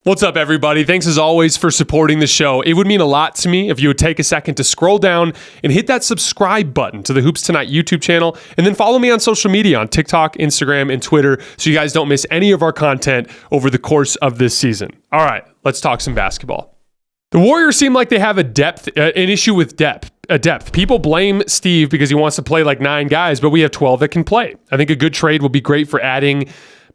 What's up, everybody? Thanks as always for supporting the show. It would mean a lot to me if you would take a second to scroll down and hit that subscribe button to the Hoops Tonight YouTube channel, and then follow me on social media on TikTok, Instagram, and Twitter so you guys don't miss any of our content over the course of this season. All right, let's talk some basketball. The Warriors seem like they have an issue with depth. People blame Steve because he wants to play like 9 guys, but we have 12 that can play. I think a good trade will be great for adding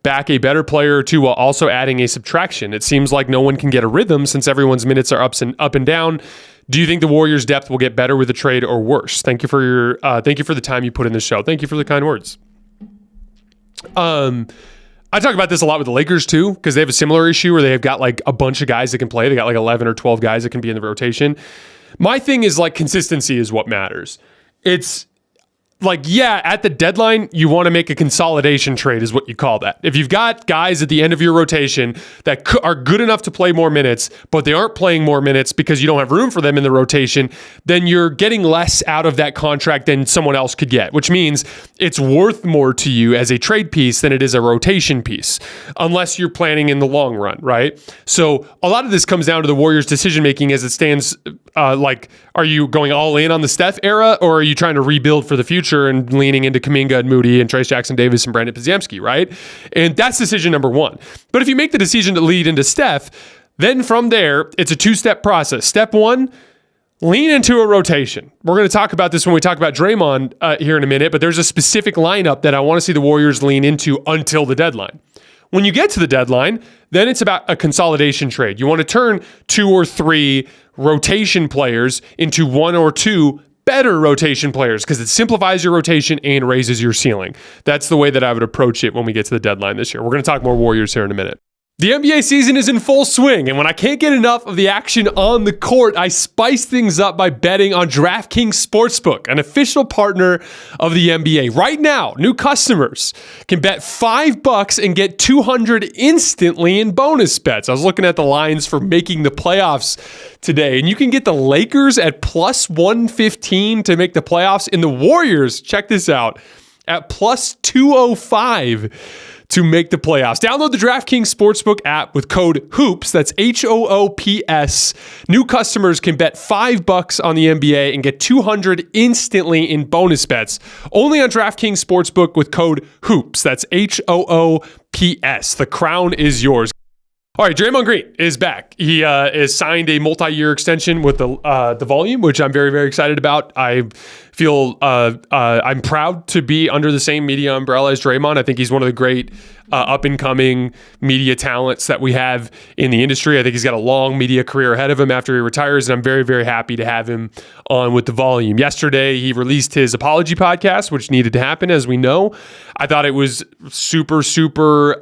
back a better player or two while also adding a subtraction. It seems like no one can get a rhythm since everyone's minutes are up and down. Do you think the Warriors' depth will get better with the trade or worse? Thank you for the time you put in the show. Thank you for the kind words. I talk about this a lot with the Lakers too, because they have a similar issue where they've got like a bunch of guys that can play. They got like 11 or 12 guys that can be in the rotation. My thing is like consistency is what matters. It's like, yeah, at the deadline, you want to make a consolidation trade is what you call that. If you've got guys at the end of your rotation that are good enough to play more minutes, but they aren't playing more minutes because you don't have room for them in the rotation, then you're getting less out of that contract than someone else could get, which means it's worth more to you as a trade piece than it is a rotation piece, unless you're planning in the long run, right? So a lot of this comes down to the Warriors' decision-making as it stands. Like, are you going all in on the Steph era, or are you trying to rebuild for the future and leaning into Kuminga and Moody and Trace Jackson-Davis and Brandon Podziemski, right? And that's decision number one. But if you make the decision to lead into Steph, then from there, it's a 2-step process. Step 1, lean into a rotation. We're going to talk about this when we talk about Draymond here in a minute, but there's a specific lineup that I want to see the Warriors lean into until the deadline. When you get to the deadline, then it's about a consolidation trade. You want to turn 2 or 3 rotation players into 1 or 2 better rotation players because it simplifies your rotation and raises your ceiling. That's the way that I would approach it when we get to the deadline this year. We're going to talk more Warriors here in a minute. The NBA season is in full swing, and when I can't get enough of the action on the court, I spice things up by betting on DraftKings Sportsbook, an official partner of the NBA. Right now, new customers can bet $5 and get $200 instantly in bonus bets. I was looking at the lines for making the playoffs today, and you can get the Lakers at plus 115 to make the playoffs, and the Warriors, check this out, at plus 205 to make the playoffs. Download the DraftKings Sportsbook app with code HOOPS. That's HOOPS. New customers can bet $5 on the NBA and get $200 instantly in bonus bets. Only on DraftKings Sportsbook with code HOOPS. That's HOOPS. The crown is yours. All right, Draymond Green is back. He is signed a multi-year extension with the Volume, which I'm very, very excited about. I feel I'm proud to be under the same media umbrella as Draymond. I think he's one of the great up-and-coming media talents that we have in the industry. I think he's got a long media career ahead of him after he retires, and I'm very, very happy to have him on with the Volume. Yesterday, he released his apology podcast, which needed to happen, as we know. I thought it was super, super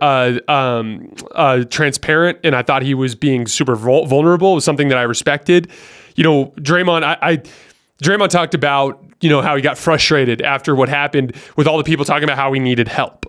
transparent, and I thought he was being super vulnerable. It was something that I respected. You know, Draymond talked about, you know, how he got frustrated after what happened with all the people talking about how he needed help.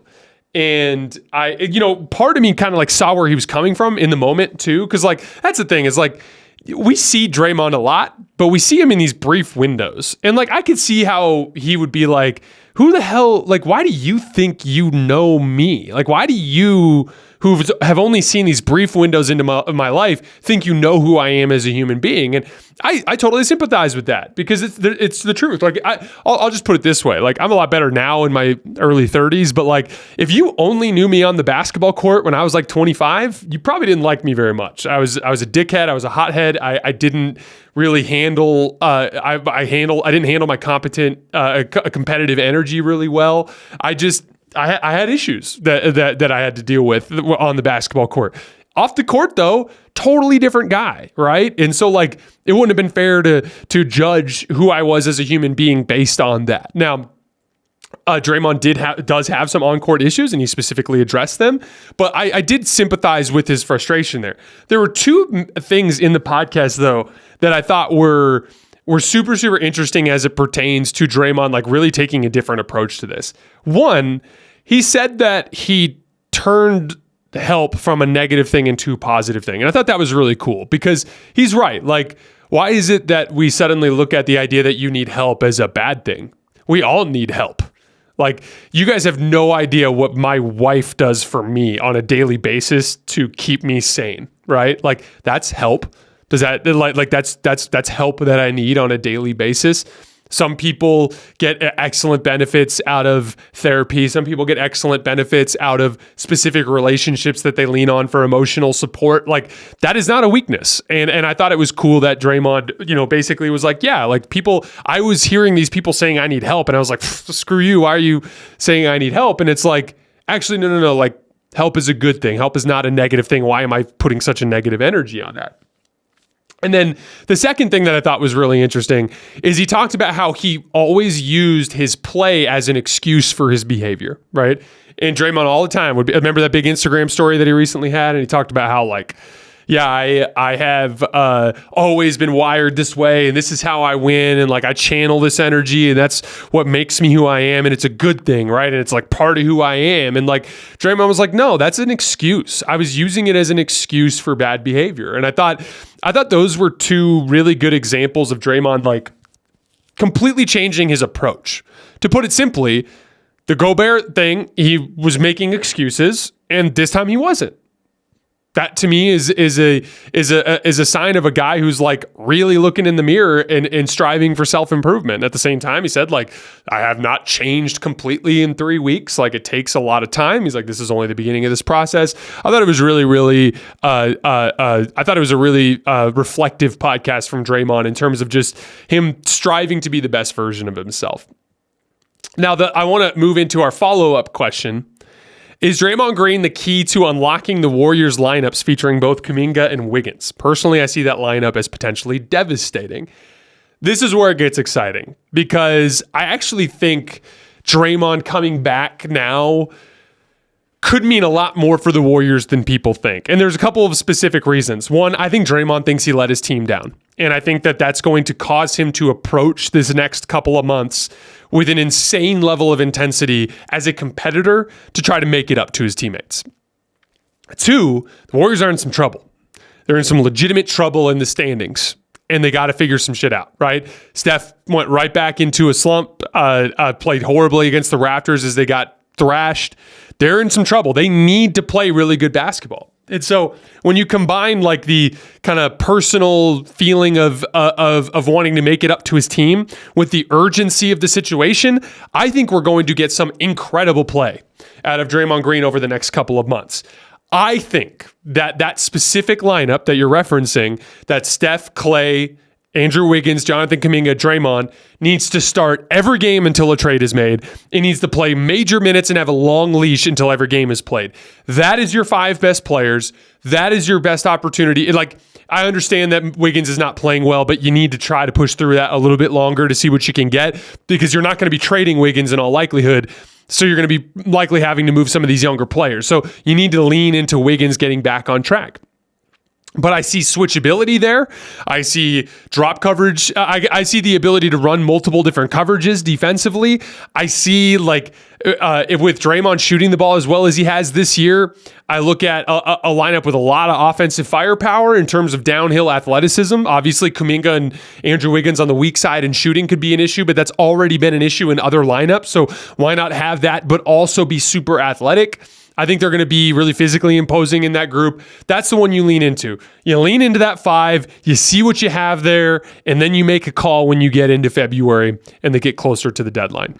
And part of me kind of like saw where he was coming from in the moment too. Cause like, that's the thing is like, we see Draymond a lot, but we see him in these brief windows. And like, I could see how he would be like, who the hell, like, why do you think you know me? Like, why do you, who have only seen these brief windows into my life, think you know who I am as a human being? And I totally sympathize with that because it's the truth. Like, I'll just put it this way. Like, I'm a lot better now in my early 30s, but like, if you only knew me on the basketball court when I was like 25, you probably didn't like me very much. I was a dickhead. I was a hothead. I didn't really handle, I didn't handle my competitive energy really well. I had issues that I had to deal with on the basketball court. Off the court, though, totally different guy, right? And so, like, it wouldn't have been fair to judge who I was as a human being based on that. Now, Draymond does have some on-court issues, and he specifically addressed them. But I did sympathize with his frustration there. There were 2 things in the podcast, though, that I thought were super, super interesting as it pertains to Draymond, like, really taking a different approach to this. One, he said that he turned help from a negative thing into a positive thing. And I thought that was really cool because he's right. Like, why is it that we suddenly look at the idea that you need help as a bad thing? We all need help. Like, you guys have no idea what my wife does for me on a daily basis to keep me sane, right? Like, that's help. Does that that's help that I need on a daily basis? Some people get excellent benefits out of therapy. Some people get excellent benefits out of specific relationships that they lean on for emotional support. Like, that is not a weakness. And I thought it was cool that Draymond, basically was like, yeah, like I was hearing these people saying I need help. And I was like, screw you. Why are you saying I need help? And it's like, actually, no. Like, help is a good thing. Help is not a negative thing. Why am I putting such a negative energy on that? And then the second thing that I thought was really interesting is he talked about how he always used his play as an excuse for his behavior, right? And Draymond all the time remember that big Instagram story that he recently had? And he talked about how, like, yeah, I have always been wired this way, and this is how I win, and like I channel this energy, and that's what makes me who I am, and it's a good thing, right? And it's like part of who I am. And like Draymond was like, no, that's an excuse. I was using it as an excuse for bad behavior. And I thought those were two really good examples of Draymond like completely changing his approach. To put it simply, the Gobert thing, he was making excuses, and this time he wasn't. That to me is a sign of a guy who's like really looking in the mirror and striving for self-improvement. At the same time, he said, like, I have not changed completely in 3 weeks. Like, it takes a lot of time. He's like, this is only the beginning of this process. I thought it was really, really reflective podcast from Draymond in terms of just him striving to be the best version of himself. Now, I want to move into our follow-up question. Is Draymond Green the key to unlocking the Warriors lineups featuring both Kuminga and Wiggins? Personally, I see that lineup as potentially devastating. This is where it gets exciting because I actually think Draymond coming back now could mean a lot more for the Warriors than people think. And there's a couple of specific reasons. One, I think Draymond thinks he let his team down. And I think that that's going to cause him to approach this next couple of months with an insane level of intensity as a competitor to try to make it up to his teammates. Two, the Warriors are in some trouble. They're in some legitimate trouble in the standings, and they got to figure some shit out, right? Steph went right back into a slump, played horribly against the Raptors as they got thrashed. They're in some trouble. They need to play really good basketball. And so when you combine like the kind of personal feeling of wanting to make it up to his team with the urgency of the situation, I think we're going to get some incredible play out of Draymond Green over the next couple of months. I think that specific lineup that you're referencing, that Steph, Clay, Andrew Wiggins, Jonathan Kuminga, Draymond, needs to start every game until a trade is made. It needs to play major minutes and have a long leash until every game is played. That is your 5 best players. That is your best opportunity. Like, I understand that Wiggins is not playing well, but you need to try to push through that a little bit longer to see what you can get because you're not going to be trading Wiggins in all likelihood. So you're going to be likely having to move some of these younger players. So you need to lean into Wiggins getting back on track. But I see switchability there. I see drop coverage. I see the ability to run multiple different coverages defensively. I see if with Draymond shooting the ball as well as he has this year, I look at a lineup with a lot of offensive firepower in terms of downhill athleticism. Obviously, Kuminga and Andrew Wiggins on the weak side and shooting could be an issue, but that's already been an issue in other lineups. So why not have that, but also be super athletic? I think they're going to be really physically imposing in that group. That's the one you lean into. You lean into that 5, you see what you have there, and then you make a call when you get into February and they get closer to the deadline.